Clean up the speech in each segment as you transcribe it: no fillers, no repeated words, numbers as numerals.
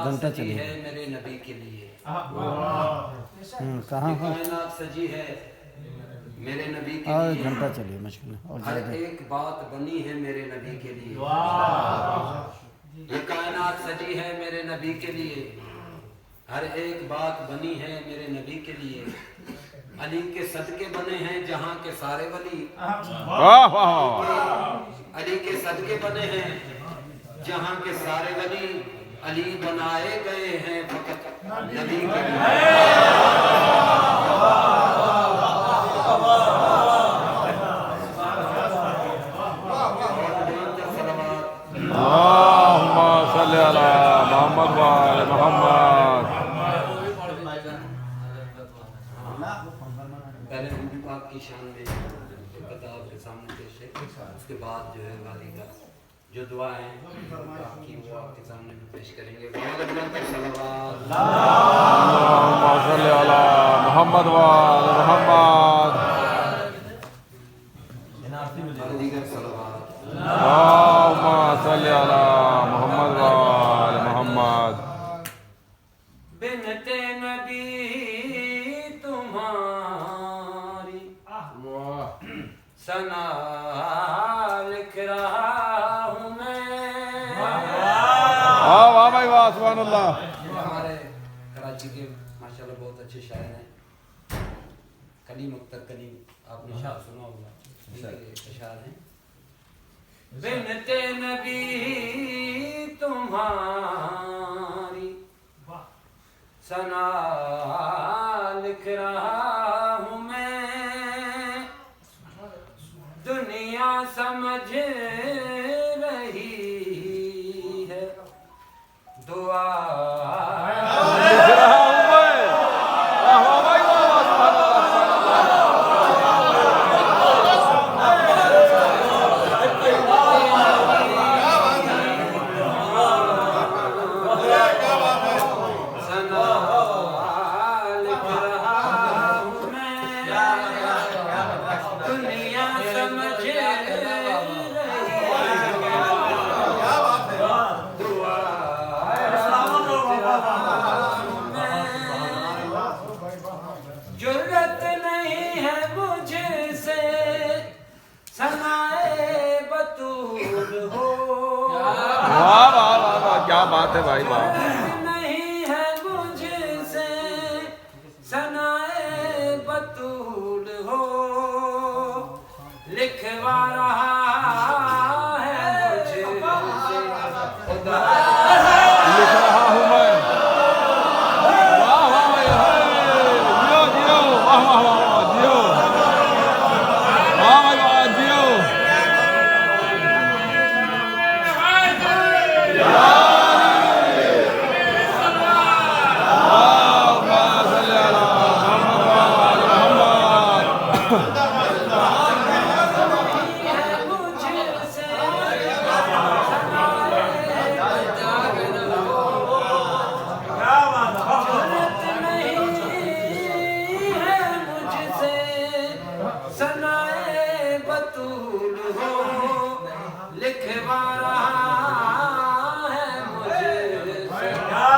घंटा सजी है मेरे नबी के लिए। कहाँ हो? कायनात सजी है मेरे नबी के लिए। घंटा चलिए मुश्किल और हर ज़्यादा। एक बात बनी है मेरे नबी के लिए। ये कायनात सजी है मेरे नबी के लिए। हर एक बात बनी है मेरे नबी के लिए। अली के सदके बने हैं जहाँ के सारे वली। अली के सदके बने हैं जहाँ के सारे वली। अली बनाए गए हैं फकत नबी के लिए। पहले नबी पाक की शान में किताब के सामने पेश है। उसके बाद जो है वाली का जो दुआ है कि वो आपके सामने भी पेश करेंगे। मोहम्मद वाल मोहम्मद मोहम्मद वाल मोहम्मद। बिनते नबी तुम्हारी सना लिख रहा हूँ मैं। वाह वाह भाई वाह सुभान अल्लाह। हमारे कराची के माशाल्लाह बहुत अच्छे शायर हैं। कलीम अख्तर कलीम आपने शायर सुना होगा। शायर हैं। बिनते नबी तुम्हारी सना लिख रहा हूँ मैं। दुनिया समझ रही है दुआ जुर्रत नहीं है मुझसे सनाए बतूल हो। वाह वाह वाह क्या बात है भाई वाह। नहीं है मुझसे सनाए बतूल हो। लिखवा रहा है मुझे खुदा। लिख रहा हूँ मैं। वाह वाह भाई जियो जियो वाह वाह वाह जियो वाह भाई वाह जियो।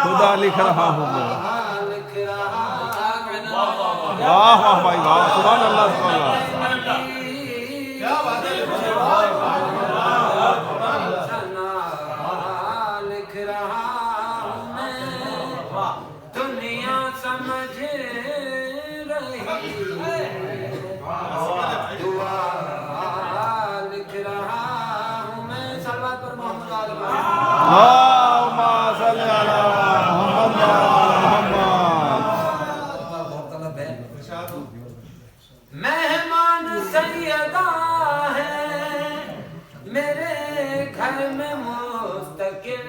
खुदा लिख रहा हूँ मैं। वाह वाह भाई वाह सुभान अल्लाह सुभान अल्लाह। लिख रहा हूँ मैं। दुनिया समझ रही दुआ लिख रहा हूँ मैं। सल्लल्लाहु पर मोहम्मद मेहमान सैयदा है मेरे घर में मुस्तकिल।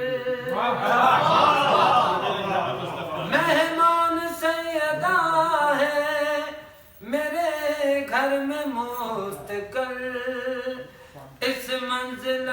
मेहमान सैयदा है मेरे घर में मुस्तकिल। इस मंजिल